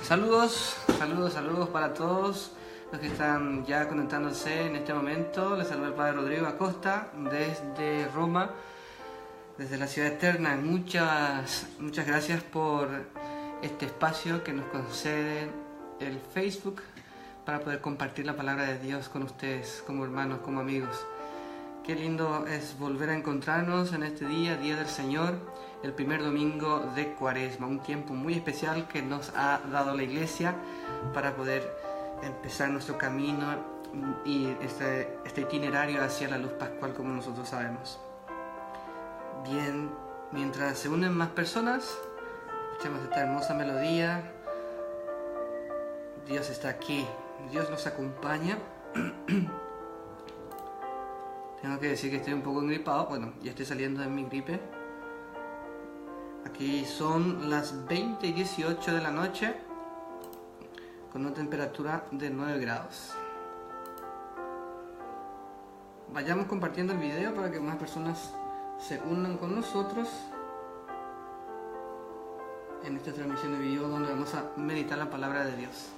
Saludos para todos los que están ya conectándose en este momento. Les saluda el Padre Rodrigo Acosta desde Roma, desde la ciudad eterna. Muchas gracias por este espacio que nos concede el Facebook para poder compartir la palabra de Dios con ustedes, como hermanos, como amigos. Qué lindo es volver a encontrarnos en este día del Señor, el primer domingo de Cuaresma, un tiempo muy especial que nos ha dado la Iglesia para poder empezar nuestro camino y este itinerario hacia la luz pascual, como nosotros sabemos. Bien, mientras se unen más personas, escuchemos esta hermosa melodía. Dios está aquí, Dios nos acompaña. Tengo que decir que estoy un poco engripado, bueno, ya estoy saliendo de mi gripe. Aquí son las 20:18 de la noche, con una temperatura de 9 grados. Vayamos compartiendo el video para que más personas se unan con nosotros en esta transmisión de video donde vamos a meditar la palabra de Dios.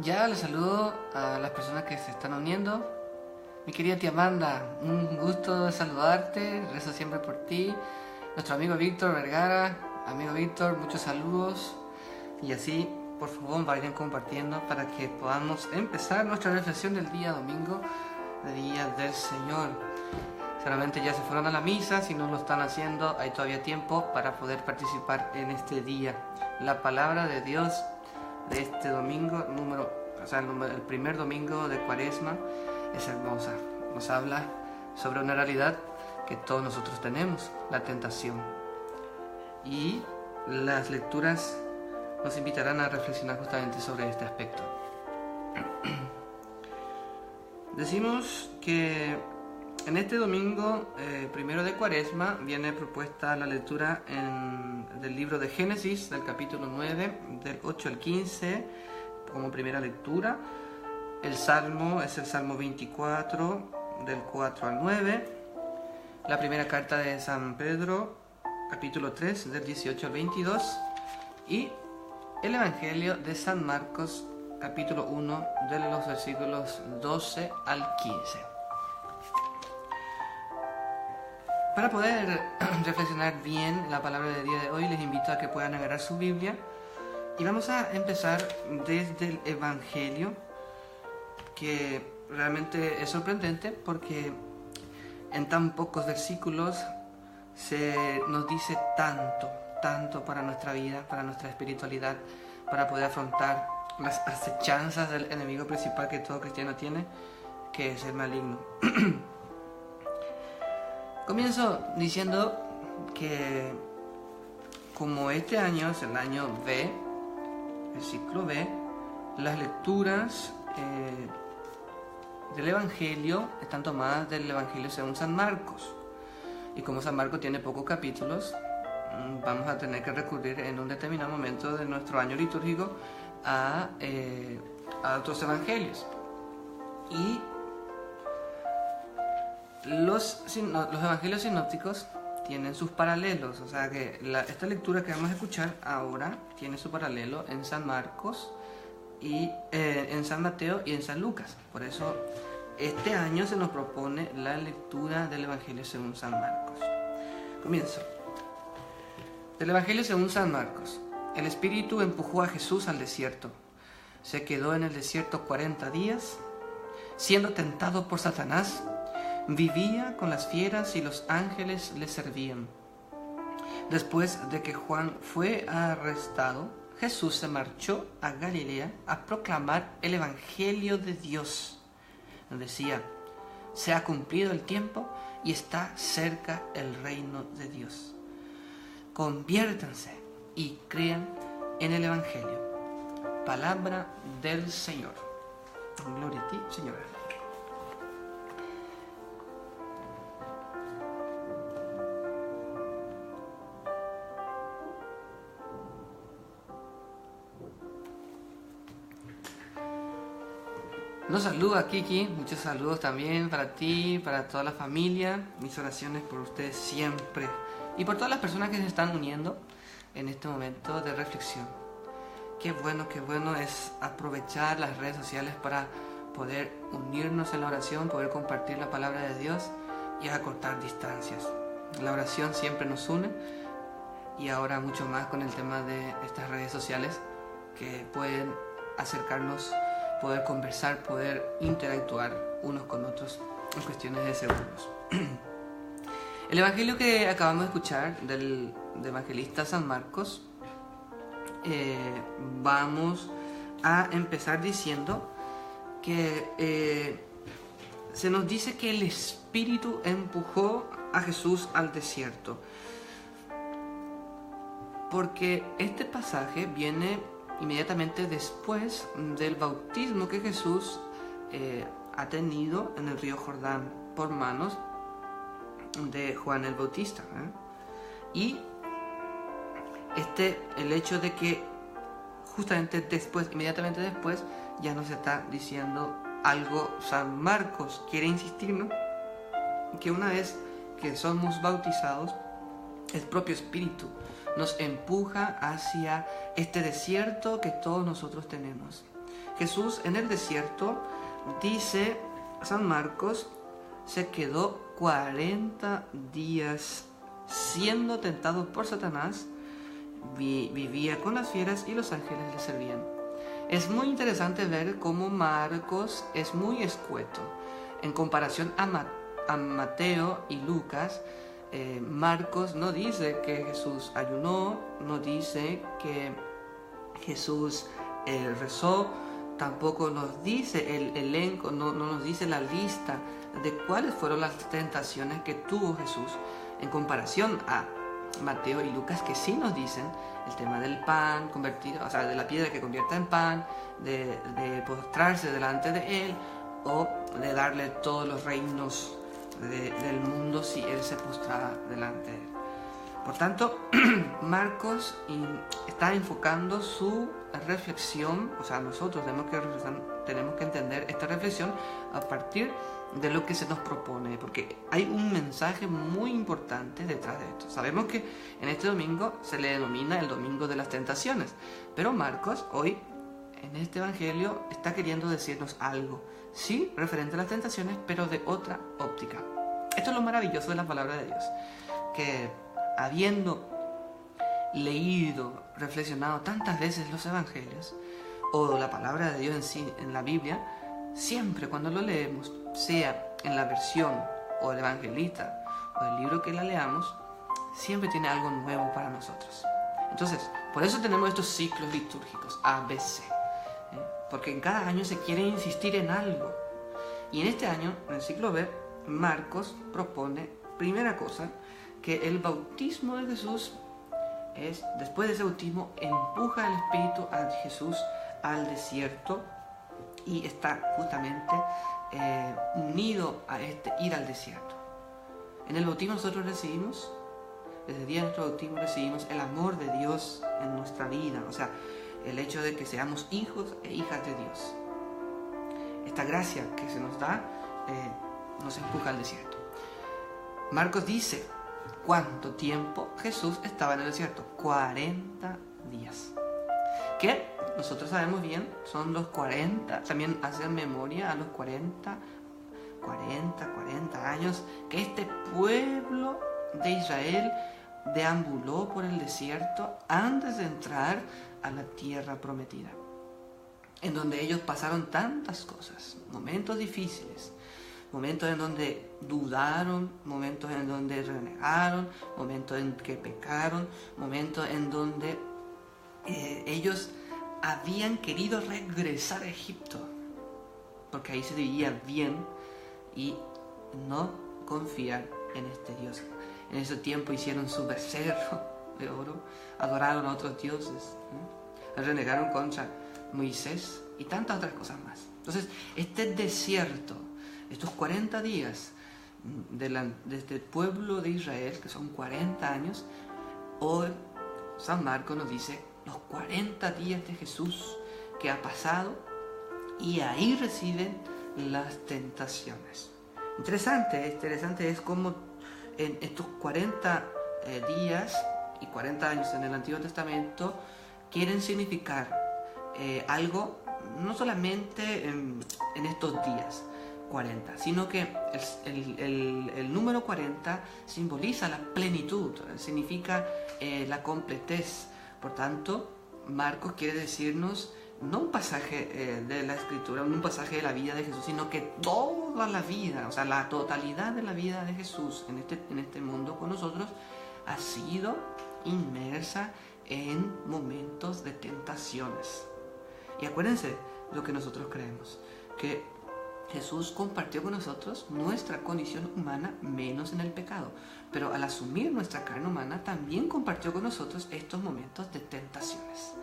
Ya les saludo a las personas que se están uniendo. Mi querida tía Amanda, un gusto saludarte, rezo siempre por ti. Nuestro amigo Víctor Vergara, amigo Víctor, muchos saludos. Y así, por favor, vayan compartiendo para que podamos empezar nuestra reflexión del día domingo, el día del Señor. Seguramente ya se fueron a la misa, si no lo están haciendo, hay todavía tiempo para poder participar en este día. La palabra de Dios de este domingo, el primer domingo de Cuaresma, es hermosa. Nos habla sobre una realidad que todos nosotros tenemos, la tentación. Y las lecturas nos invitarán a reflexionar justamente sobre este aspecto. Decimos que en este domingo primero de Cuaresma viene propuesta la lectura del libro de Génesis, del capítulo 9, del 8 al 15, como primera lectura. El Salmo es el Salmo 24, del 4 al 9. La primera carta de San Pedro, capítulo 3, del 18 al 22. Y el Evangelio de San Marcos, capítulo 1, de los versículos 12 al 15. Para poder reflexionar bien la palabra del día de hoy, les invito a que puedan agarrar su Biblia y vamos a empezar desde el Evangelio, que realmente es sorprendente porque en tan pocos versículos se nos dice tanto para nuestra vida, para nuestra espiritualidad, para poder afrontar las acechanzas del enemigo principal que todo cristiano tiene, que es el maligno. Comienzo diciendo que como este año es el año B, el ciclo B, las lecturas del Evangelio están tomadas del Evangelio según San Marcos. Y como San Marcos tiene pocos capítulos, vamos a tener que recurrir en un determinado momento de nuestro año litúrgico a otros evangelios. Y los evangelios sinópticos tienen sus paralelos, o sea que esta lectura que vamos a escuchar ahora tiene su paralelo en San Marcos, y en San Mateo y en San Lucas. Por eso este año se nos propone la lectura del Evangelio según San Marcos. Comienzo. Del Evangelio según San Marcos. El Espíritu empujó a Jesús al desierto. Se quedó en el desierto 40 días, siendo tentado por Satanás. Vivía con las fieras y los ángeles le servían. Después de que Juan fue arrestado, Jesús se marchó a Galilea a proclamar el Evangelio de Dios. Nos decía, se ha cumplido el tiempo y está cerca el reino de Dios. Conviértanse y crean en el Evangelio. Palabra del Señor. Gloria a ti, Señor. Nos saluda Kiki, muchos saludos también para ti, para toda la familia, mis oraciones por ustedes siempre y por todas las personas que se están uniendo en este momento de reflexión. Qué bueno es aprovechar las redes sociales para poder unirnos en la oración, poder compartir la palabra de Dios y acortar distancias. La oración siempre nos une y ahora mucho más con el tema de estas redes sociales que pueden acercarnos, poder conversar, poder interactuar unos con otros en cuestiones de segundos. El evangelio que acabamos de escuchar del evangelista San Marcos, vamos a empezar diciendo que se nos dice que el Espíritu empujó a Jesús al desierto, porque este pasaje viene inmediatamente después del bautismo que Jesús ha tenido en el río Jordán por manos de Juan el Bautista. Y el hecho de que justamente después, inmediatamente después, ya nos está diciendo algo. San Marcos quiere insistirnos que una vez que somos bautizados, el propio Espíritu nos empuja hacia este desierto que todos nosotros tenemos. Jesús en el desierto, dice San Marcos, se quedó 40 días siendo tentado por Satanás, vivía con las fieras y los ángeles le servían. Es muy interesante ver cómo Marcos es muy escueto en comparación a Mateo y Lucas. Marcos no dice que Jesús ayunó, no dice que Jesús rezó, tampoco nos dice el elenco, no nos dice la lista de cuáles fueron las tentaciones que tuvo Jesús, en comparación a Mateo y Lucas, que sí nos dicen el tema del pan convertido, o sea, de la piedra que convierta en pan, de postrarse delante de él, o de darle todos los reinos del mundo si él se postraba delante de él. Por tanto, Marcos está enfocando su reflexión, o sea, nosotros tenemos que entender esta reflexión a partir de lo que se nos propone, porque hay un mensaje muy importante detrás de esto. Sabemos que en este domingo se le denomina el domingo de las tentaciones, pero Marcos hoy en este evangelio está queriendo decirnos algo, sí, referente a las tentaciones, pero de otra óptica. Esto es lo maravilloso de la palabra de Dios, que habiendo leído, reflexionado tantas veces los evangelios, o la palabra de Dios en sí, en la Biblia, siempre cuando lo leemos, sea en la versión o el evangelista o el libro que la leamos, siempre tiene algo nuevo para nosotros. Entonces, por eso tenemos estos ciclos litúrgicos ABC, porque en cada año se quiere insistir en algo. Y en este año, en el ciclo B, Marcos propone, primera cosa, que el bautismo de Jesús es, después de ese bautismo, empuja el Espíritu a Jesús al desierto, y está justamente unido a ir al desierto. En el bautismo nosotros recibimos, desde el día de nuestro bautismo recibimos el amor de Dios en nuestra vida, o sea, el hecho de que seamos hijos e hijas de Dios. Esta gracia que se nos da nos empuja al desierto. Marcos dice cuánto tiempo Jesús estaba en el desierto: 40 días. Que nosotros sabemos bien, son los 40, también hacen memoria a los 40 años que este pueblo de Israel deambuló por el desierto antes de entrar a la tierra prometida, en donde ellos pasaron tantas cosas, momentos difíciles, momentos en donde dudaron, momentos en donde renegaron, momentos en que pecaron, momentos en donde ellos habían querido regresar a Egipto, porque ahí se vivía bien, y no confiar en este Dios. En ese tiempo hicieron su becerro de oro, adoraron a otros dioses, renegaron contra Moisés y tantas otras cosas más. Entonces, este desierto, estos 40 días desde el pueblo de Israel, que son 40 años, hoy San Marcos nos dice los 40 días de Jesús que ha pasado, y ahí reciben las tentaciones. Interesante es cómo en estos 40 días y 40 años en el Antiguo Testamento quieren significar algo, no solamente en estos días 40, sino que el número 40 simboliza la plenitud, significa la completez. Por tanto, Marcos quiere decirnos no un pasaje de la Escritura, no un pasaje de la vida de Jesús, sino que toda la vida, o sea, la totalidad de la vida de Jesús en este mundo con nosotros ha sido inmersa en momentos de tentaciones. Y acuérdense lo que nosotros creemos, que Jesús compartió con nosotros nuestra condición humana menos en el pecado, pero al asumir nuestra carne humana también compartió con nosotros estos momentos de tentaciones.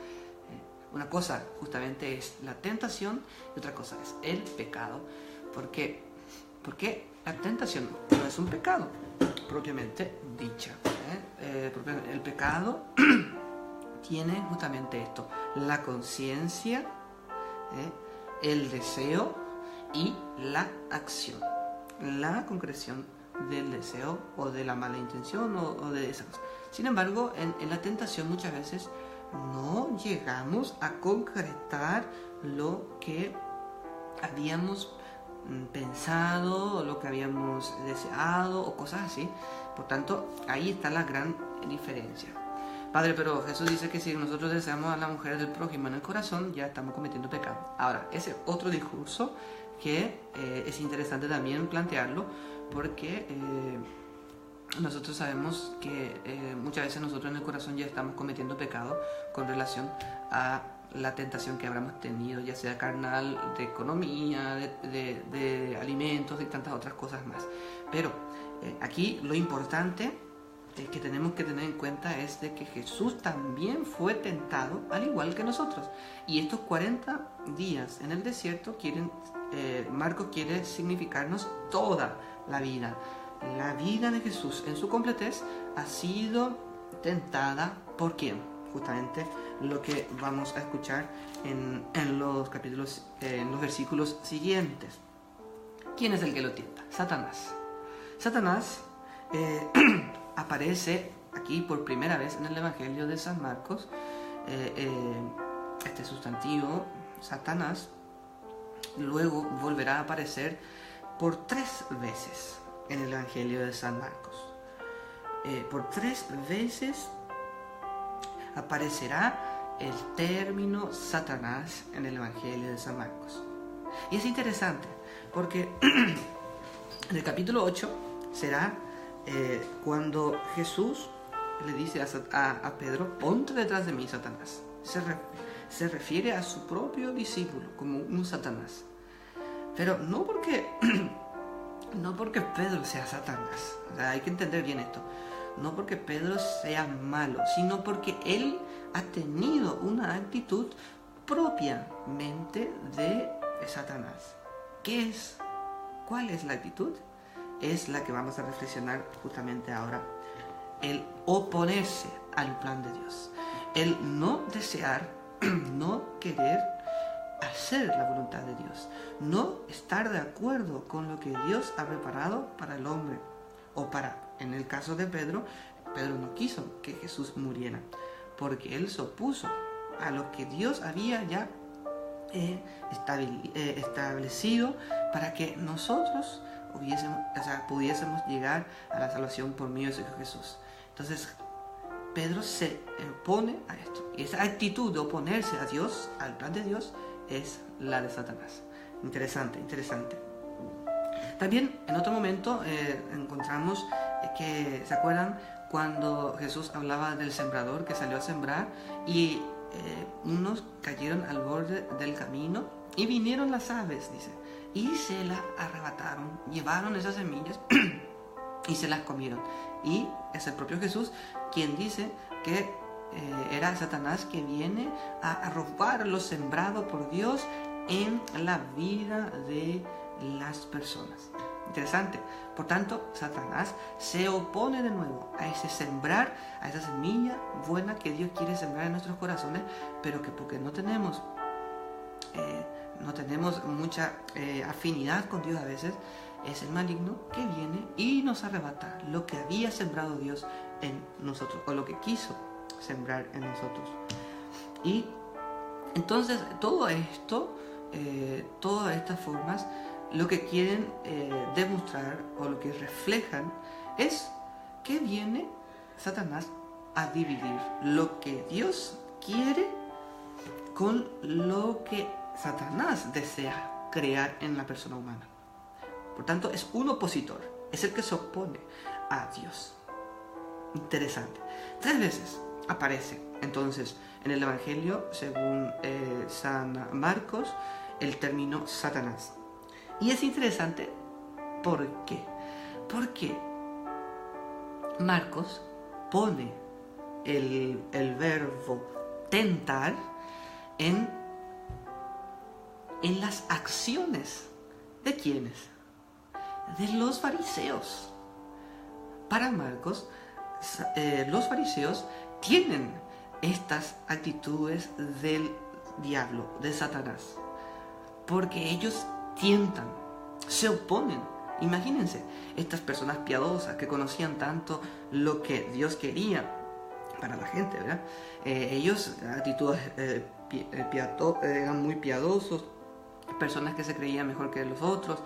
Una cosa justamente es la tentación y otra cosa es el pecado, porque la tentación no es un pecado propiamente dicha. El pecado tiene justamente esto: la conciencia, el deseo y la acción, la concreción del deseo o de la mala intención o de esa cosa. Sin embargo, en la tentación muchas veces no llegamos a concretar lo que habíamos pensado, o lo que habíamos deseado o cosas así. Por tanto, ahí está la gran diferencia. Padre, pero Jesús dice que si nosotros deseamos a la mujer del prójimo en el corazón, ya estamos cometiendo pecado. Ahora, ese otro discurso que es interesante también plantearlo, porque nosotros sabemos que muchas veces nosotros en el corazón ya estamos cometiendo pecado con relación a la tentación que habremos tenido, ya sea carnal, de economía, de alimentos y tantas otras cosas más. Pero aquí lo importante que tenemos que tener en cuenta es de que Jesús también fue tentado al igual que nosotros. Y estos 40 días en el desierto Marcos quiere significarnos toda la vida. La vida de Jesús en su completez ha sido tentada ¿por quién? Justamente lo que vamos a escuchar en los capítulos, en los versículos siguientes. ¿Quién es el que lo tienta? Satanás. Satanás aparece aquí por primera vez en el Evangelio de San Marcos. Este sustantivo, Satanás, luego volverá a aparecer por 3 veces en el Evangelio de San Marcos. Por 3 veces aparecerá el término Satanás en el Evangelio de San Marcos. Y es interesante porque en el capítulo 8 será cuando Jesús le dice a Pedro: ponte detrás de mí, Satanás. Se refiere a su propio discípulo como un Satanás. Pero no porque Pedro sea Satanás. O sea, hay que entender bien esto. No porque Pedro sea malo, sino porque él ha tenido una actitud propiamente de Satanás. ¿Qué es? ¿Cuál es la actitud? Es la que vamos a reflexionar justamente ahora. El oponerse al plan de Dios. El no desear, no querer hacer la voluntad de Dios. No estar de acuerdo con lo que Dios ha preparado para el hombre. En el caso de Pedro no quiso que Jesús muriera, porque él se opuso a lo que Dios había ya establecido para que nosotros pudiésemos llegar a la salvación por medio de Jesús. Entonces Pedro se opone a esto, y esa actitud de oponerse a Dios, al plan de Dios, es la de Satanás. Interesante. También en otro momento encontramos que, ¿se acuerdan? Cuando Jesús hablaba del sembrador que salió a sembrar y unos cayeron al borde del camino y vinieron las aves, dice, y se las arrebataron, llevaron esas semillas y se las comieron. Y es el propio Jesús quien dice que era Satanás que viene a robar lo sembrado por Dios en la vida de las personas. Interesante. Por tanto, Satanás se opone de nuevo a ese sembrar, a esa semilla buena que Dios quiere sembrar en nuestros corazones, pero que porque no tenemos mucha afinidad con Dios a veces, es el maligno que viene y nos arrebata lo que había sembrado Dios en nosotros, o lo que quiso sembrar en nosotros. Y entonces todo esto, todas estas formas, lo que quieren demostrar o lo que reflejan es que viene Satanás a dividir lo que Dios quiere con lo que Satanás desea crear en la persona humana. Por tanto, es un opositor, es el que se opone a Dios. Interesante. 3 veces aparece entonces en el Evangelio, según San Marcos, el término Satanás. Y es interesante, ¿por qué? Porque Marcos pone el verbo tentar en las acciones. ¿De quiénes? De los fariseos. Para Marcos, los fariseos tienen estas actitudes del diablo, de Satanás, porque ellos tientan, se oponen. Imagínense, estas personas piadosas que conocían tanto lo que Dios quería para la gente, ¿verdad? Ellos, actitudes eran muy piadosos, personas que se creían mejor que los otros.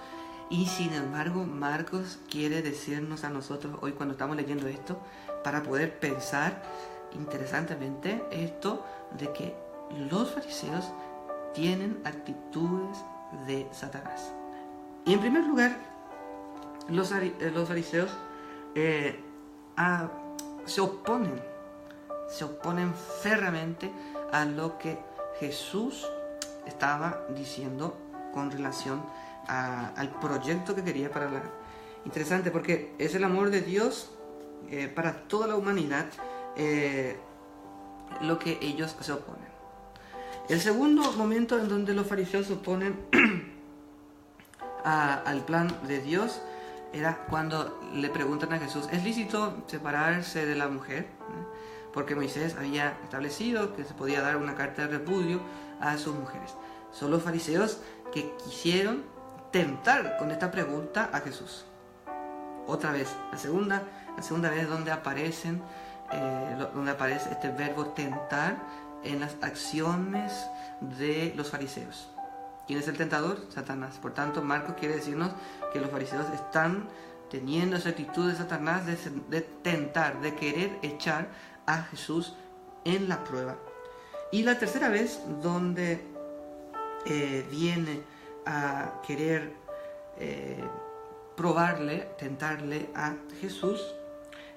Y sin embargo, Marcos quiere decirnos a nosotros hoy, cuando estamos leyendo esto, para poder pensar interesantemente esto de que los fariseos tienen actitudes de Satanás. Y en primer lugar, los fariseos se oponen férreamente a lo que Jesús estaba diciendo con relación al proyecto que quería para la... Interesante, porque es el amor de Dios para toda la humanidad lo que ellos se oponen. El segundo momento en donde los fariseos se oponen al plan de Dios era cuando le preguntan a Jesús: ¿es lícito separarse de la mujer? Porque Moisés había establecido que se podía dar una carta de repudio a sus mujeres. Son los fariseos que quisieron tentar con esta pregunta a Jesús. Otra vez, la segunda vez donde aparece este verbo tentar en las acciones de los fariseos. ¿Quién es el tentador? Satanás. Por tanto, Marcos quiere decirnos que los fariseos están teniendo esa actitud de Satanás de tentar, de querer echar a Jesús en la prueba. Y la tercera vez donde viene a querer tentarle a Jesús,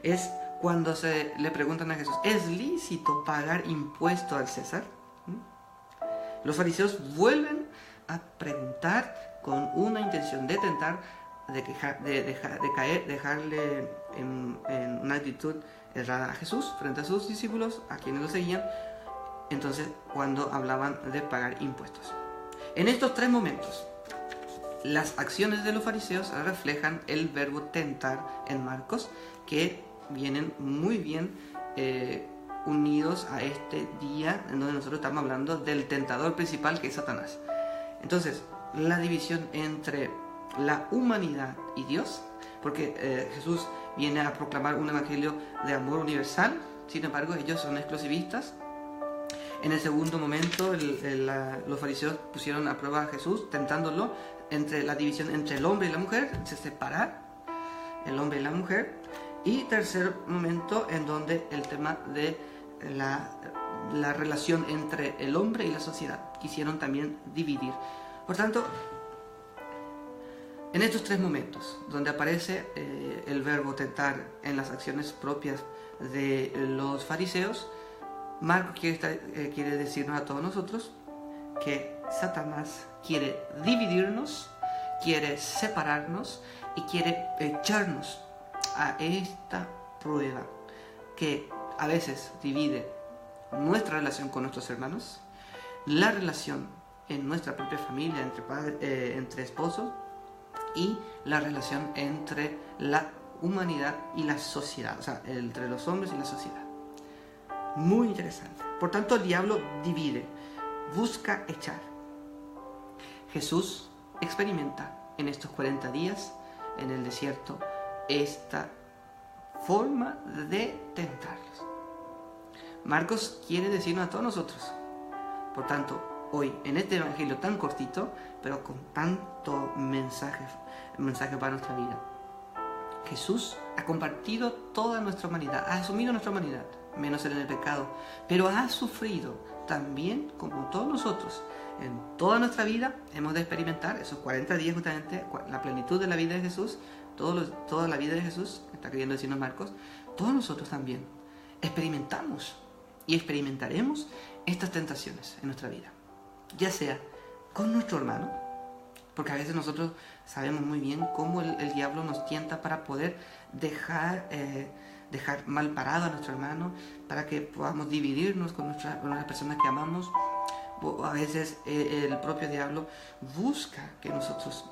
es cuando le preguntan a Jesús: ¿es lícito pagar impuesto al César? Los fariseos vuelven a preguntar con una intención de tentar, de dejarle en una actitud errada a Jesús frente a sus discípulos, a quienes lo seguían. Entonces, cuando hablaban de pagar impuestos. En estos 3 momentos, las acciones de los fariseos reflejan el verbo tentar en Marcos, que vienen muy bien unidos a este día en donde nosotros estamos hablando del tentador principal, que es Satanás. Entonces, la división entre la humanidad y Dios, porque Jesús viene a proclamar un evangelio de amor universal, sin embargo ellos son exclusivistas. En el segundo momento, los fariseos pusieron a prueba a Jesús, tentándolo entre la división entre el hombre y la mujer, se separar el hombre y la mujer. Y tercer momento, en donde el tema de la relación entre el hombre y la sociedad quisieron también dividir. Por tanto, en estos 3 momentos, donde aparece el verbo tentar en las acciones propias de los fariseos, Marcos quiere decirnos a todos nosotros que Satanás quiere dividirnos, quiere separarnos y quiere echarnos a esta prueba que a veces divide nuestra relación con nuestros hermanos, la relación en nuestra propia familia, entre esposos, y la relación entre la humanidad y la sociedad, o sea, entre los hombres y la sociedad. Muy interesante. Por tanto, el diablo divide, busca echar. Jesús experimenta en estos 40 días en el desierto esta forma de tentarlos. Marcos quiere decirnos a todos nosotros, por tanto, hoy en este evangelio tan cortito, pero con tanto mensaje para nuestra vida. Jesús ha compartido toda nuestra humanidad, ha asumido nuestra humanidad, menos en el pecado, pero ha sufrido también, como todos nosotros, en toda nuestra vida hemos de experimentar esos 40 días justamente, la plenitud de la vida de Jesús, toda la vida de Jesús, está queriendo decirnos Marcos, todos nosotros también experimentamos y experimentaremos estas tentaciones en nuestra vida, ya sea con nuestro hermano, porque a veces nosotros sabemos muy bien cómo el diablo nos tienta para poder dejar mal parado a nuestro hermano, para que podamos dividirnos con las personas que amamos. O a veces el propio diablo busca que nosotros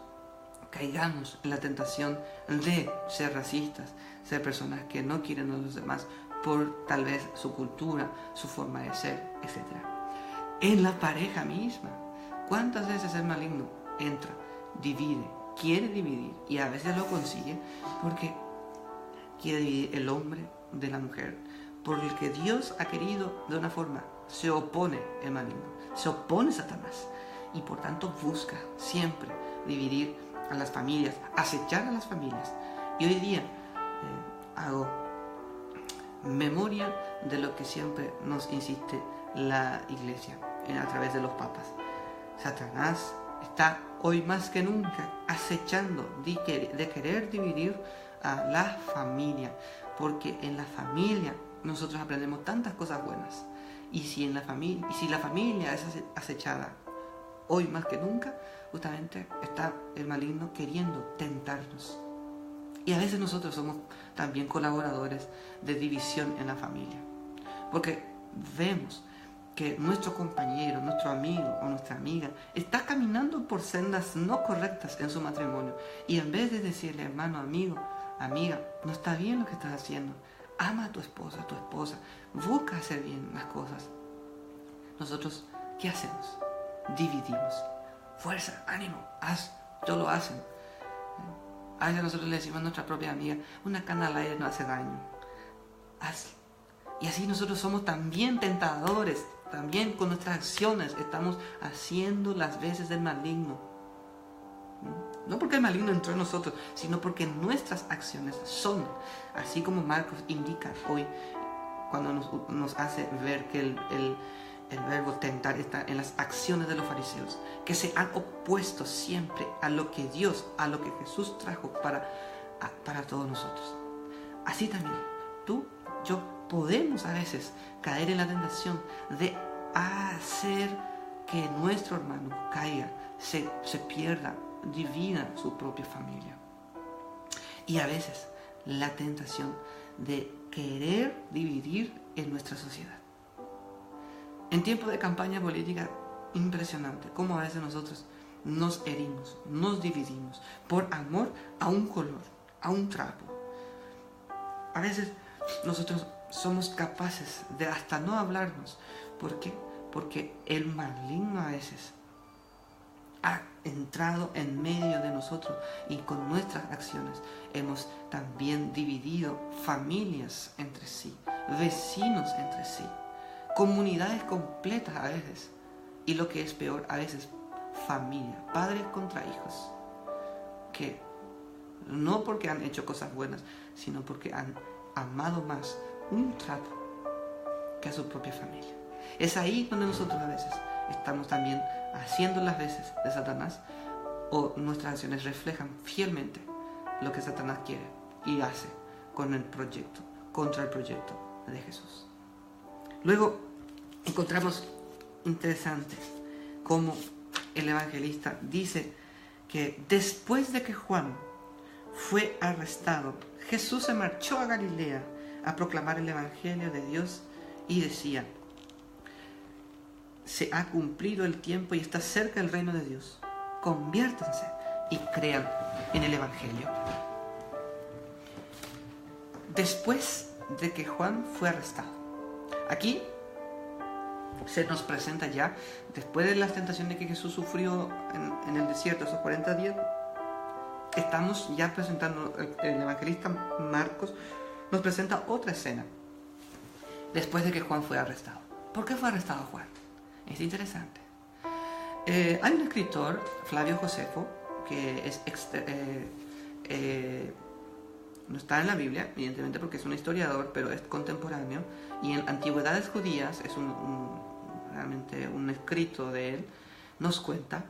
caigamos en la tentación de ser racistas, ser personas que no quieren a los demás por tal vez su cultura, su forma de ser, etc. En la pareja misma, ¿cuántas veces el maligno entra, divide, quiere dividir, y a veces lo consigue porque quiere dividir el hombre de la mujer, por el que Dios ha querido de una forma? Se opone el maligno, se opone Satanás, y por tanto busca siempre dividir a las familias, acechar a las familias. Y hoy día hago memoria de lo que siempre nos insiste la Iglesia a través de los papas. Satanás está hoy más que nunca acechando de querer dividir a la familia, porque en la familia nosotros aprendemos tantas cosas buenas, y si la familia es acechada hoy más que nunca, justamente está el maligno queriendo tentarnos. Y a veces nosotros somos también colaboradores de división en la familia, porque vemos que nuestro compañero, nuestro amigo o nuestra amiga está caminando por sendas no correctas en su matrimonio, y en vez de decirle, hermano, amigo, amiga, no está bien lo que estás haciendo, ama a tu esposa, busca hacer bien las cosas, nosotros, ¿qué hacemos? Dividimos. Fuerza, ánimo, haz, yo lo hacen. A veces nosotros le decimos a nuestra propia amiga, una cana al aire no hace daño, hazlo. Y así nosotros somos también tentadores, también con nuestras acciones estamos haciendo las veces del maligno. No porque el maligno entró en nosotros, sino porque nuestras acciones son, así como Marcos indica hoy, cuando nos hace ver que el verbo tentar está en las acciones de los fariseos, que se han opuesto siempre a lo que Dios, a lo que Jesús trajo para todos nosotros. Así también, tú, yo, podemos a veces caer en la tentación de hacer que nuestro hermano caiga, se pierda, divida su propia familia. Y a veces la tentación de querer dividir en nuestra sociedad. En tiempos de campaña política, impresionante cómo a veces nosotros nos herimos, nos dividimos por amor a un color, a un trapo. A veces nosotros somos capaces de hasta no hablarnos. ¿Por qué? Porque el maligno a veces ha entrado en medio de nosotros, y con nuestras acciones hemos también dividido familias entre sí, vecinos entre sí, comunidades completas a veces, y lo que es peor, a veces familia, padres contra hijos, que no porque han hecho cosas buenas, sino porque han amado más un trapo que a su propia familia. Es ahí donde nosotros a veces estamos también haciendo las veces de Satanás, o nuestras acciones reflejan fielmente lo que Satanás quiere y hace con el proyecto, contra el proyecto de Jesús. Luego, encontramos interesante cómo el evangelista dice que después de que Juan fue arrestado, Jesús se marchó a Galilea a proclamar el evangelio de Dios y decía: se ha cumplido el tiempo y está cerca el reino de Dios. Conviértanse y crean en el evangelio. Después de que Juan fue arrestado, aquí se nos presenta ya, después de las tentaciones que Jesús sufrió en el desierto, esos 40 días, estamos ya presentando, el evangelista Marcos nos presenta otra escena, después de que Juan fue arrestado. ¿Por qué fue arrestado Juan? Es interesante. Hay un escritor, Flavio Josefo, que es no está en la Biblia, evidentemente porque es un historiador, pero es contemporáneo, y en Antigüedades Judías, es realmente un escrito de él, nos cuenta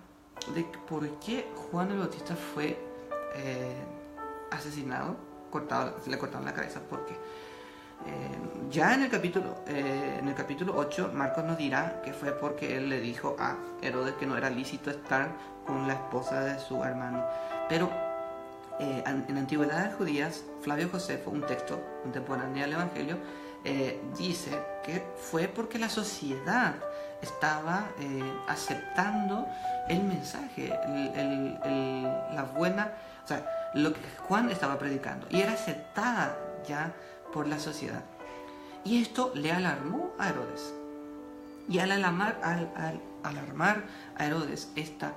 de por qué Juan el Bautista fue asesinado, le cortaron la cabeza. Porque ya en el capítulo 8, Marcos nos dirá que fue porque él le dijo a Herodes que no era lícito estar con la esposa de su hermano. Pero en Antigüedades Judías, Flavio Josefo, un texto contemporáneo del Evangelio, dice que fue porque la sociedad estaba aceptando el mensaje, la buena, o sea, lo que Juan estaba predicando, y era aceptada ya por la sociedad. Y esto le alarmó a Herodes. Y al alarmar a Herodes esta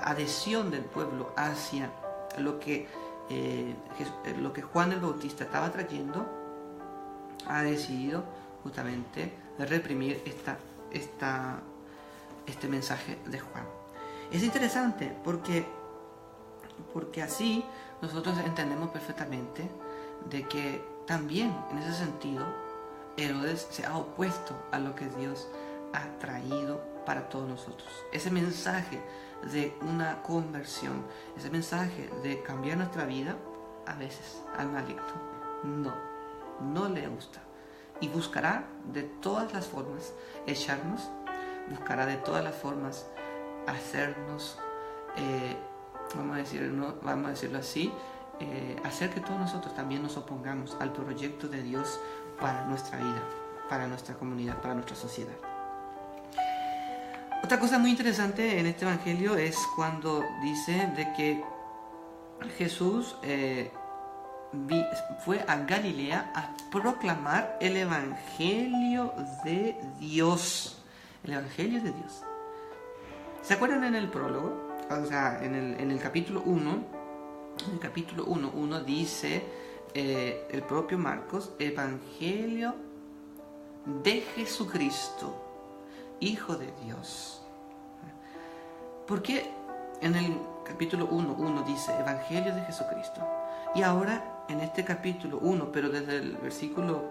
adhesión del pueblo hacia lo que Juan el Bautista estaba trayendo, ha decidido justamente reprimir este mensaje de Juan. Es interesante porque así nosotros entendemos perfectamente de que también en ese sentido Herodes se ha opuesto a lo que Dios ha traído para todos nosotros. Ese mensaje de una conversión, ese mensaje de cambiar nuestra vida, a veces al maligno no le gusta, y buscará de todas las formas echarnos, buscará de todas las formas hacernos, vamos a decirlo así, hacer que todos nosotros también nos opongamos al proyecto de Dios para nuestra vida, para nuestra comunidad, para nuestra sociedad. Otra cosa muy interesante en este evangelio es cuando dice de que Jesús fue a Galilea a proclamar el evangelio de Dios. El evangelio de Dios. ¿Se acuerdan en el prólogo? O sea, en el capítulo 1, en el capítulo 1 dice el propio Marcos: evangelio de Jesucristo, Hijo de Dios. ¿Por qué en el capítulo 1 dice evangelio de Jesucristo? Y ahora en este capítulo 1, pero desde el versículo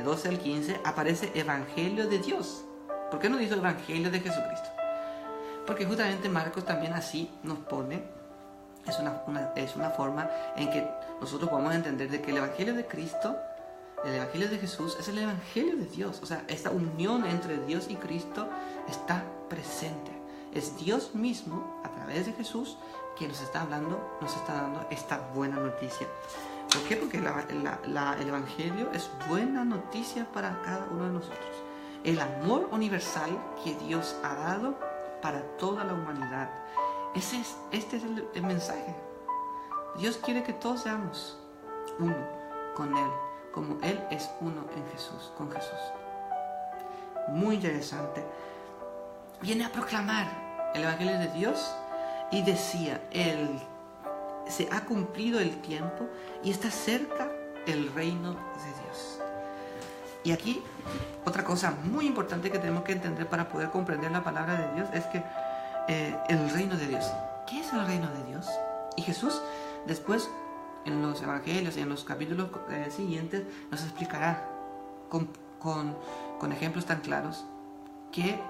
12 al 15, aparece evangelio de Dios. ¿Por qué no dice evangelio de Jesucristo? Porque justamente Marcos también así nos pone, es una forma en que nosotros podemos entender de que el evangelio de Cristo, el evangelio de Jesús, es el evangelio de Dios. O sea, esta unión entre Dios y Cristo está presente. Es Dios mismo, a través de Jesús, que nos está hablando, nos está dando esta buena noticia. ¿Por qué? Porque el evangelio es buena noticia para cada uno de nosotros. El amor universal que Dios ha dado para toda la humanidad. Este es el mensaje. Dios quiere que todos seamos uno con Él, como Él es uno en Jesús, con Jesús. Muy interesante. Viene a proclamar el evangelio de Dios y decía: se ha cumplido el tiempo y está cerca el reino de Dios. Y aquí otra cosa muy importante que tenemos que entender para poder comprender la palabra de Dios es que el reino de Dios. ¿Qué es el reino de Dios? Y Jesús después en los evangelios y en los capítulos siguientes nos explicará con ejemplos tan claros qué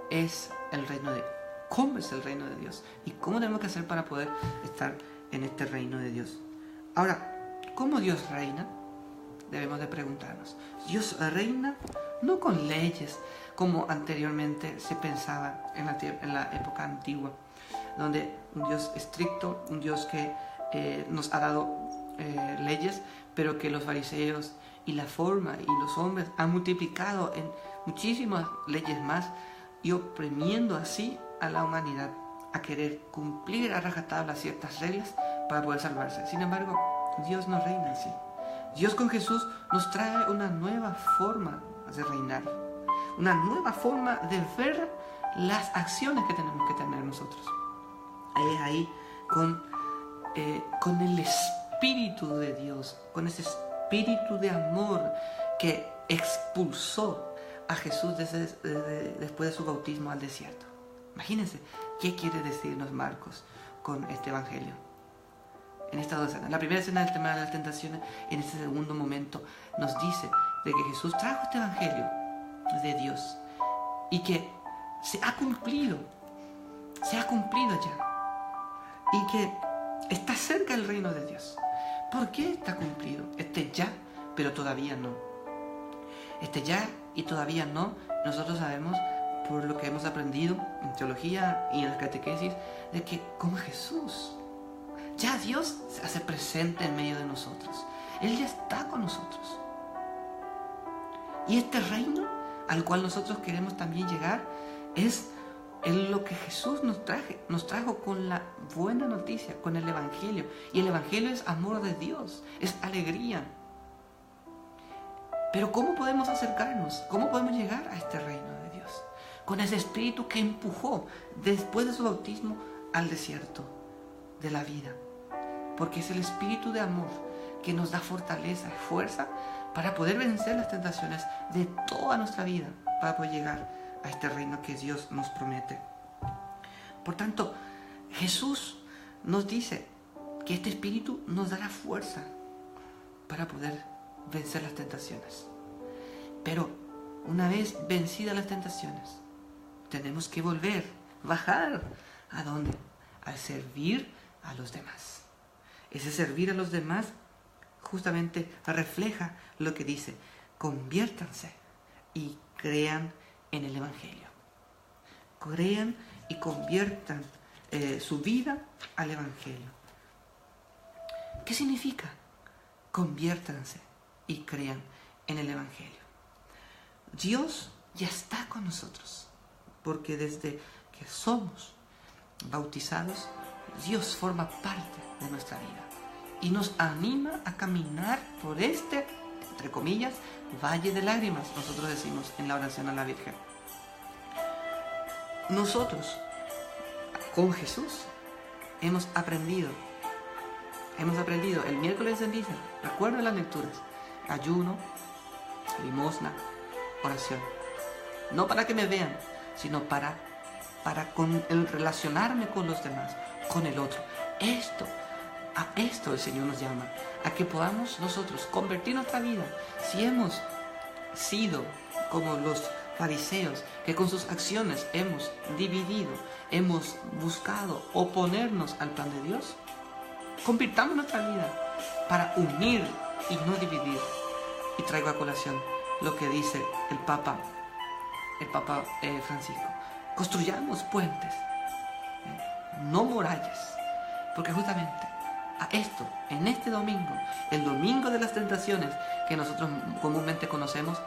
es el reino de Dios, cómo es el reino de Dios y cómo tenemos que hacer para poder estar en este reino de Dios. Ahora, ¿cómo Dios reina? debemos de preguntarnos. Dios reina no con leyes, como anteriormente se pensaba en la época antigua, donde un Dios estricto, un Dios que nos ha dado leyes, pero que los fariseos y la forma y los hombres han multiplicado en muchísimas leyes más y oprimiendo así a la humanidad a querer cumplir a rajatabla ciertas reglas para poder salvarse. Sin embargo, Dios no reina así. Dios con Jesús nos trae una nueva forma de reinar, una nueva forma de ver las acciones que tenemos que tener nosotros. Es ahí con el Espíritu de Dios, con ese Espíritu de amor que expulsó a Jesús después de su bautismo al desierto. Imagínense, ¿qué quiere decirnos Marcos con este evangelio? En estas dos escenas, la primera escena del tema de las tentaciones, en este segundo momento nos dice de que Jesús trajo este evangelio de Dios y que se ha cumplido ya, y que está cerca el reino de Dios. ¿Por qué está cumplido? Ya, pero todavía no. Ya y todavía no, nosotros sabemos por lo que hemos aprendido en teología y en la catequesis, de que con Jesús ya Dios se hace presente en medio de nosotros. Él ya está con nosotros. Y este reino al cual nosotros queremos también llegar es lo que Jesús nos trajo con la buena noticia, con el Evangelio. Y el Evangelio es amor de Dios, es alegría. Pero ¿cómo podemos acercarnos? ¿Cómo podemos llegar a este reino de Dios? Con ese Espíritu que empujó después de su bautismo al desierto de la vida. Porque es el Espíritu de amor que nos da fortaleza y fuerza para poder vencer las tentaciones de toda nuestra vida, para poder llegar a este reino que Dios nos promete. Por tanto, Jesús nos dice que este Espíritu nos dará fuerza para poder vencer las tentaciones. Pero una vez vencidas las tentaciones, tenemos que bajar. ¿A dónde? Al servir a los demás. Ese servir a los demás justamente refleja lo que dice: conviértanse y crean en el Evangelio. Crean y conviertan su vida al Evangelio. ¿Qué significa? Conviértanse y crean en el Evangelio. Dios ya está con nosotros, porque desde que somos bautizados, Dios forma parte de nuestra vida y nos anima a caminar por este, entre comillas, valle de lágrimas, nosotros decimos en la oración a la Virgen. Nosotros, con Jesús, hemos aprendido el miércoles de ceniza, recuerdo las lecturas: ayuno, limosna, oración. No para que me vean, sino para con el relacionarme con los demás, con el otro. A esto el Señor nos llama, a que podamos nosotros convertir nuestra vida. Si hemos sido como los fariseos, que con sus acciones hemos dividido, hemos buscado oponernos al plan de Dios, convirtamos nuestra vida para unir y no dividir. Y traigo a colación lo que dice el Papa Francisco: construyamos puentes, no murallas, porque justamente a esto, en este domingo, el domingo de las tentaciones que nosotros comúnmente conocemos,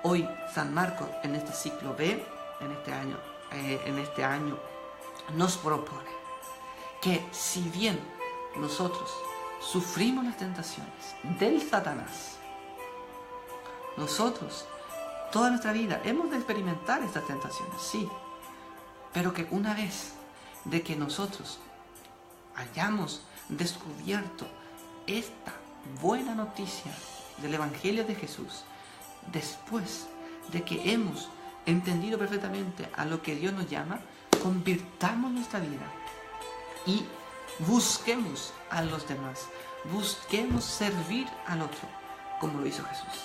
hoy San Marcos, en este ciclo B, en este año, nos propone que si bien nosotros sufrimos las tentaciones del Satanás, nosotros toda nuestra vida hemos de experimentar estas tentaciones, sí, pero que una vez de que nosotros hayamos descubierto esta buena noticia del Evangelio de Jesús, después de que hemos entendido perfectamente a lo que Dios nos llama, convirtamos nuestra vida y busquemos a los demás, busquemos servir al otro como lo hizo Jesús,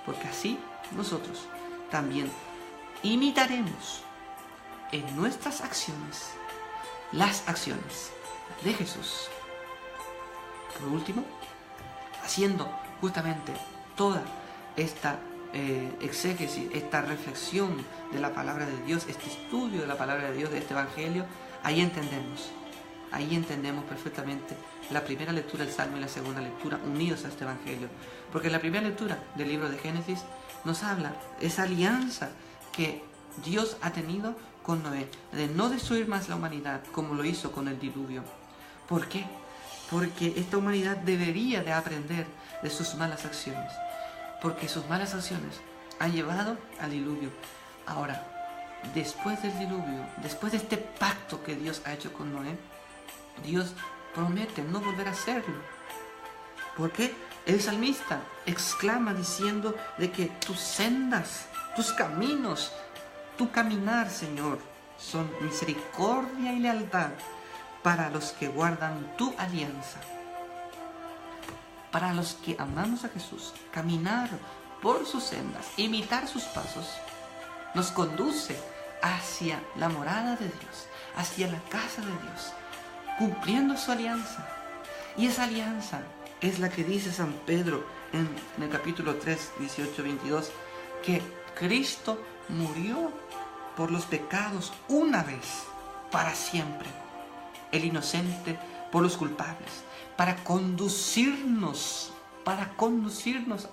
porque así nosotros también imitaremos en nuestras acciones las acciones de Jesús. Por último, haciendo justamente toda esta exégesis, esta reflexión de la palabra de Dios, este estudio de la palabra de Dios, de este Evangelio, ahí entendemos perfectamente la primera lectura del Salmo y la segunda lectura unidos a este Evangelio. Porque la primera lectura del libro de Génesis nos habla de esa alianza que Dios ha tenido con Noé, de no destruir más la humanidad como lo hizo con el diluvio. ¿Por qué? Porque esta humanidad debería de aprender de sus malas acciones, porque sus malas acciones han llevado al diluvio. Ahora, después del diluvio, después de este pacto que Dios ha hecho con Noé, Dios promete no volver a hacerlo. ¿Por qué? El salmista exclama diciendo de que tus sendas, tus caminos, tu caminar, Señor, son misericordia y lealtad para los que guardan tu alianza. Para los que amamos a Jesús, caminar por sus sendas, imitar sus pasos, nos conduce hacia la morada de Dios, hacia la casa de Dios, cumpliendo su alianza. Y esa alianza es la que dice San Pedro en el capítulo 3, 18, 22, que Cristo murió por los pecados una vez, para siempre, el inocente por los culpables, para conducirnos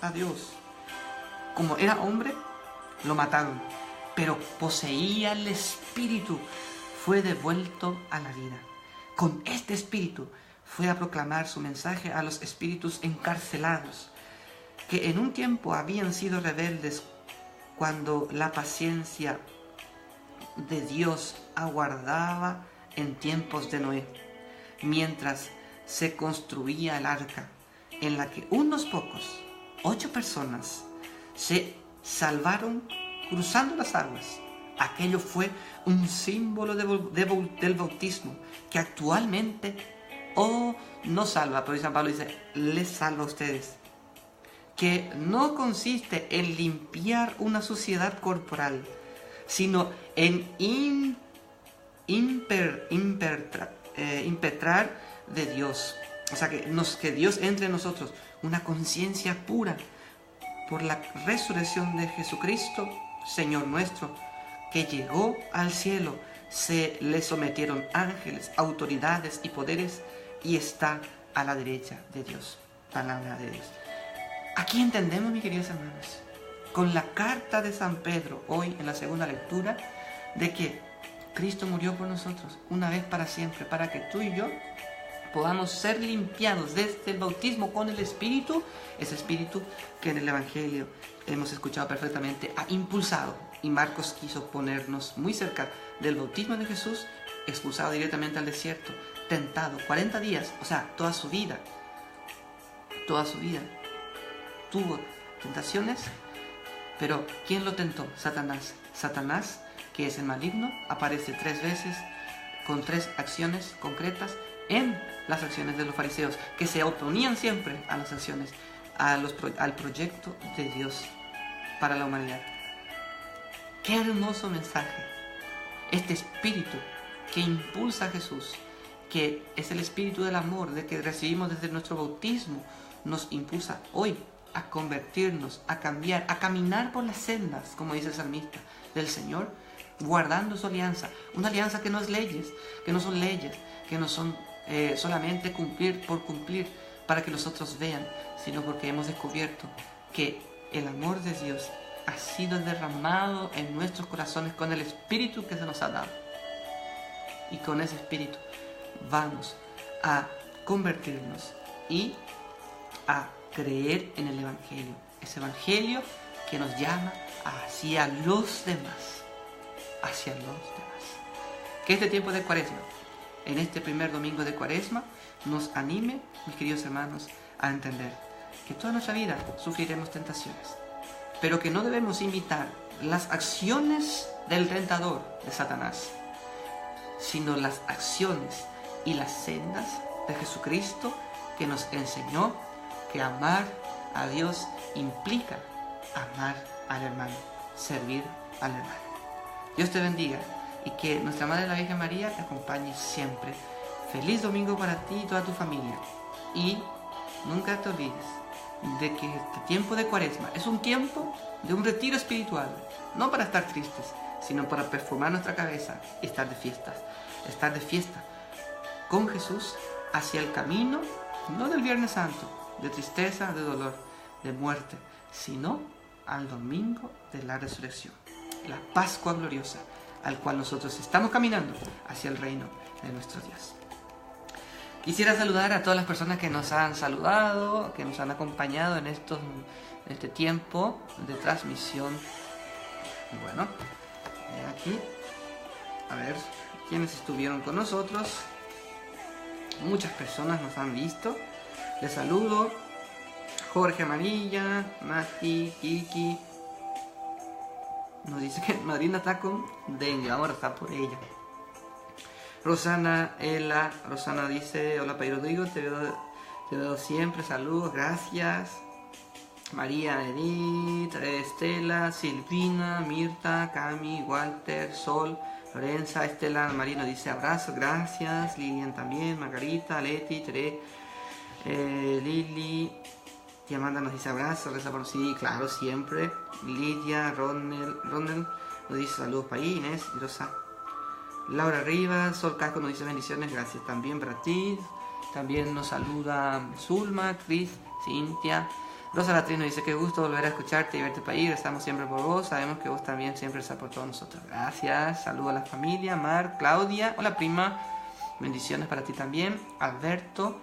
a Dios. Como era hombre, lo mataron, pero poseía el Espíritu, fue devuelto a la vida. Con este Espíritu fue a proclamar su mensaje a los espíritus encarcelados, que en un tiempo habían sido rebeldes cuando la paciencia de Dios aguardaba en tiempos de Noé, mientras se construía el arca, en la que unos pocos, 8 personas, se salvaron cruzando las aguas. Aquello fue un símbolo del bautismo que actualmente no salva, pero San Pablo dice, les salva a ustedes. Que no consiste en limpiar una suciedad corporal, sino en impetrar de Dios. O sea, que Dios entre en nosotros una conciencia pura por la resurrección de Jesucristo, Señor nuestro, que llegó al cielo, se le sometieron ángeles, autoridades y poderes, y está a la derecha de Dios, palabra de Dios. Aquí entendemos, mis queridos hermanos, con la carta de San Pedro, hoy en la segunda lectura, de que Cristo murió por nosotros, una vez para siempre, para que tú y yo podamos ser limpiados desde el bautismo con el Espíritu, ese Espíritu que en el Evangelio hemos escuchado perfectamente, ha impulsado. Y Marcos quiso ponernos muy cerca del bautismo de Jesús, expulsado directamente al desierto, tentado 40 días, o sea, toda su vida tuvo tentaciones. Pero ¿quién lo tentó? Satanás, que es el maligno, aparece 3 veces con 3 acciones concretas en las acciones de los fariseos, que se oponían siempre a las acciones, al proyecto de Dios para la humanidad. ¡Qué hermoso mensaje! Este espíritu que impulsa a Jesús, que es el espíritu del amor, de que recibimos desde nuestro bautismo, nos impulsa hoy a convertirnos, a cambiar, a caminar por las sendas, como dice el salmista, del Señor, guardando su alianza. Una alianza que no es leyes, que no son leyes, que no son solamente cumplir por cumplir para que los otros vean, sino porque hemos descubierto que el amor de Dios ha sido derramado en nuestros corazones con el Espíritu que se nos ha dado. Y con ese Espíritu vamos a convertirnos y a creer en el Evangelio. Ese Evangelio que nos llama hacia los demás. Hacia los demás. Que este tiempo de Cuaresma, en este primer domingo de Cuaresma, nos anime, mis queridos hermanos, a entender que toda nuestra vida sufriremos tentaciones, pero que no debemos imitar las acciones del tentador, de Satanás, sino las acciones y las sendas de Jesucristo, que nos enseñó que amar a Dios implica amar al hermano, servir al hermano. Dios te bendiga y que nuestra Madre la Virgen María te acompañe siempre. Feliz domingo para ti y toda tu familia. Y nunca te olvides de que este tiempo de Cuaresma es un tiempo de un retiro espiritual, no para estar tristes, sino para perfumar nuestra cabeza y estar de fiesta con Jesús hacia el camino, no del Viernes Santo, de tristeza, de dolor, de muerte, sino al domingo de la resurrección, la Pascua gloriosa, al cual nosotros estamos caminando hacia el reino de nuestro Dios. Quisiera saludar a todas las personas que nos han saludado, que nos han acompañado en este tiempo de transmisión. Y bueno, aquí, a ver, quienes estuvieron con nosotros. Muchas personas nos han visto. Les saludo. Jorge Amarilla, Mati, Kiki. Nos dice que Madrina está con dengue, vamos a rezar por ella. Rosana dice: hola Padre Rodrigo, te veo siempre, saludos, gracias. María Edith, Estela, Silvina, Mirta, Cami, Walter, Sol, Lorenza, Estela Marino dice abrazos, gracias. Lilian también, Margarita, Leti, Tere, Lili y Amanda nos dice abrazos, reza por sí, claro, siempre. Lidia, Ronel nos dice saludos para Inés y Rosa. Laura Rivas, Sol Casco nos dice bendiciones, gracias también para ti. También nos saluda Zulma, Cris, Cintia. Rosa Latrino dice: qué gusto volver a escucharte y verte para ir, estamos siempre por vos, sabemos que vos también siempre estás por todos nosotros. Gracias, saludo a la familia, Mar, Claudia, hola prima, bendiciones para ti también. Alberto,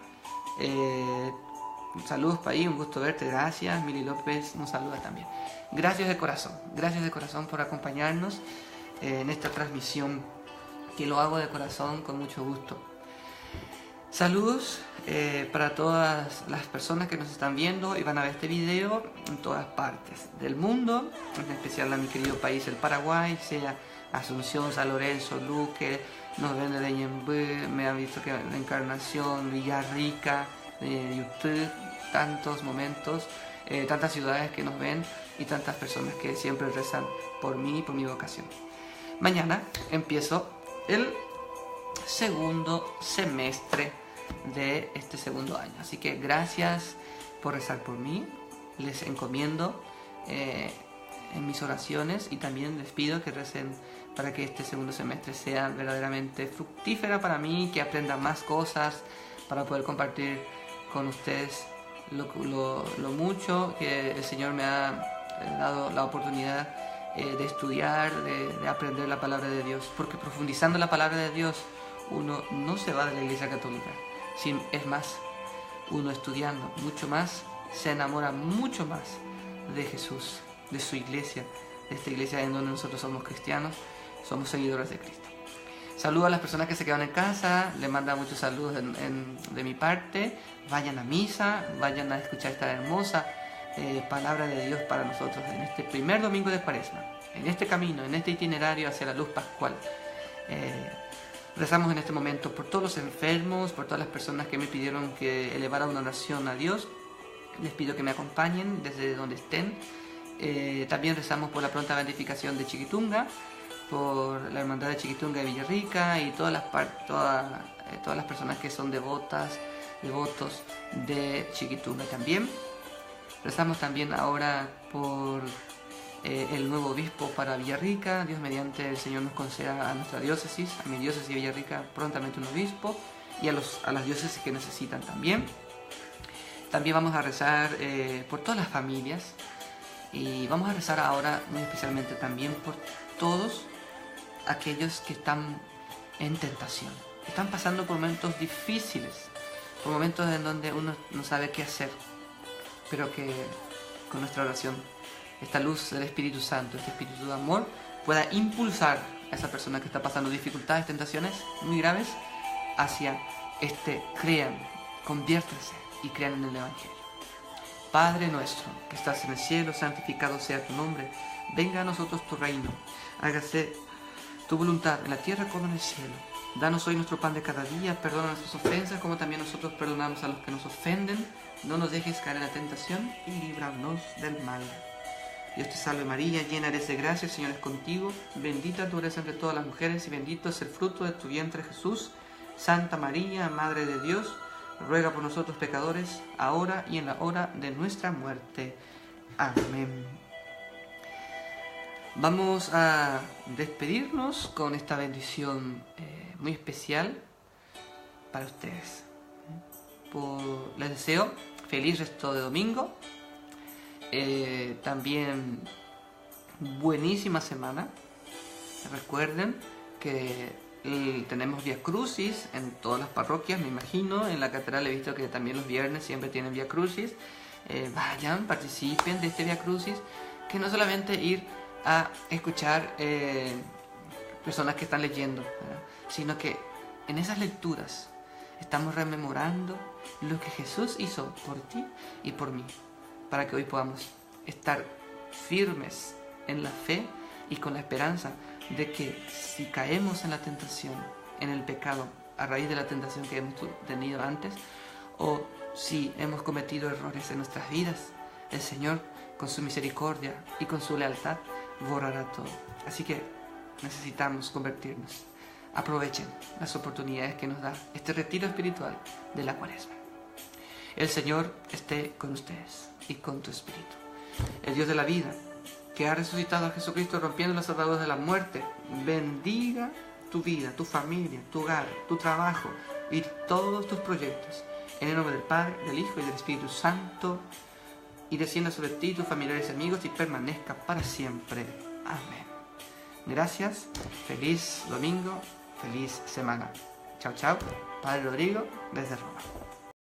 saludos para ahí, un gusto verte, gracias. Mili López nos saluda también. Gracias de corazón por acompañarnos en esta transmisión, que lo hago de corazón con mucho gusto. Saludos para todas las personas que nos están viendo y van a ver este video en todas partes del mundo, en especial a mi querido país, el Paraguay, sea Asunción, San Lorenzo, Luque, nos ven de Ñemby, me han visto que la Encarnación, Villarrica, YouTube, tantos momentos, tantas ciudades que nos ven y tantas personas que siempre rezan por mí y por mi vocación. Mañana empiezo el segundo semestre de este segundo año, así que gracias por rezar por mí, les encomiendo en mis oraciones y también les pido que recen para que este segundo semestre sea verdaderamente fructífera para mí, que aprenda más cosas para poder compartir con ustedes lo mucho que el Señor me ha dado la oportunidad de estudiar, de aprender la palabra de Dios, porque profundizando la palabra de Dios uno no se va de la Iglesia Católica, es más, uno estudiando mucho más se enamora mucho más de Jesús, de su iglesia, de esta iglesia en donde nosotros somos cristianos, somos seguidores de Cristo. Saludo a las personas que se quedan en casa, les manda muchos saludos de mi parte. Vayan a misa, vayan a escuchar esta hermosa palabra de Dios para nosotros en este primer domingo de Cuaresma, en este camino, en este itinerario hacia la luz pascual. Rezamos en este momento por todos los enfermos, por todas las personas que me pidieron que elevara una oración a Dios. Les pido que me acompañen desde donde estén. También rezamos por la pronta beatificación de Chiquitunga, por la hermandad de Chiquitunga de Villarrica y todas las personas que son devotos de Chiquitunga también. Rezamos también ahora por el nuevo obispo para Villarrica. Dios mediante, el Señor nos conceda a nuestra diócesis, a mi diócesis de Villarrica, prontamente un obispo, y a las diócesis que necesitan también. También vamos a rezar por todas las familias, y vamos a rezar ahora muy especialmente también por todos aquellos que están en tentación, que están pasando por momentos difíciles, por momentos en donde uno no sabe qué hacer, pero que con nuestra oración, esta luz del Espíritu Santo, este Espíritu de amor, pueda impulsar a esa persona que está pasando dificultades, tentaciones muy graves, hacia crean, conviértanse y crean en el Evangelio. Padre nuestro, que estás en el cielo, santificado sea tu nombre. Venga a nosotros tu reino. Hágase tu voluntad en la tierra como en el cielo. Danos hoy nuestro pan de cada día. Perdona nuestras ofensas, como también nosotros perdonamos a los que nos ofenden. No nos dejes caer en la tentación y líbranos del mal. Dios te salve María, llena eres de gracia, el Señor es contigo. Bendita tú eres entre todas las mujeres y bendito es el fruto de tu vientre Jesús. Santa María, Madre de Dios, ruega por nosotros pecadores, ahora y en la hora de nuestra muerte. Amén. Vamos a despedirnos con esta bendición muy especial para ustedes. Les deseo feliz resto de domingo, también buenísima semana. Recuerden que tenemos Vía Crucis en todas las parroquias, me imagino. En la catedral he visto que también los viernes siempre tienen Vía Crucis. Vayan, participen de este Vía Crucis, que no solamente ir a escuchar personas que están leyendo, ¿verdad?, sino que en esas lecturas estamos rememorando lo que Jesús hizo por ti y por mí, para que hoy podamos estar firmes en la fe y con la esperanza de que si caemos en la tentación, en el pecado, a raíz de la tentación que hemos tenido antes, o si hemos cometido errores en nuestras vidas, el Señor, con su misericordia y con su lealtad, borrará todo. Así que necesitamos convertirnos. Aprovechen las oportunidades que nos da este retiro espiritual de la Cuaresma. El Señor esté con ustedes y con tu espíritu. El Dios de la vida, que ha resucitado a Jesucristo rompiendo las ataduras de la muerte, bendiga tu vida, tu familia, tu hogar, tu trabajo y todos tus proyectos. En el nombre del Padre, del Hijo y del Espíritu Santo, y descienda sobre ti, tus familiares y amigos, y permanezca para siempre. Amén. Gracias, feliz domingo, feliz semana. Chao, chao. Padre Rodrigo, desde Roma.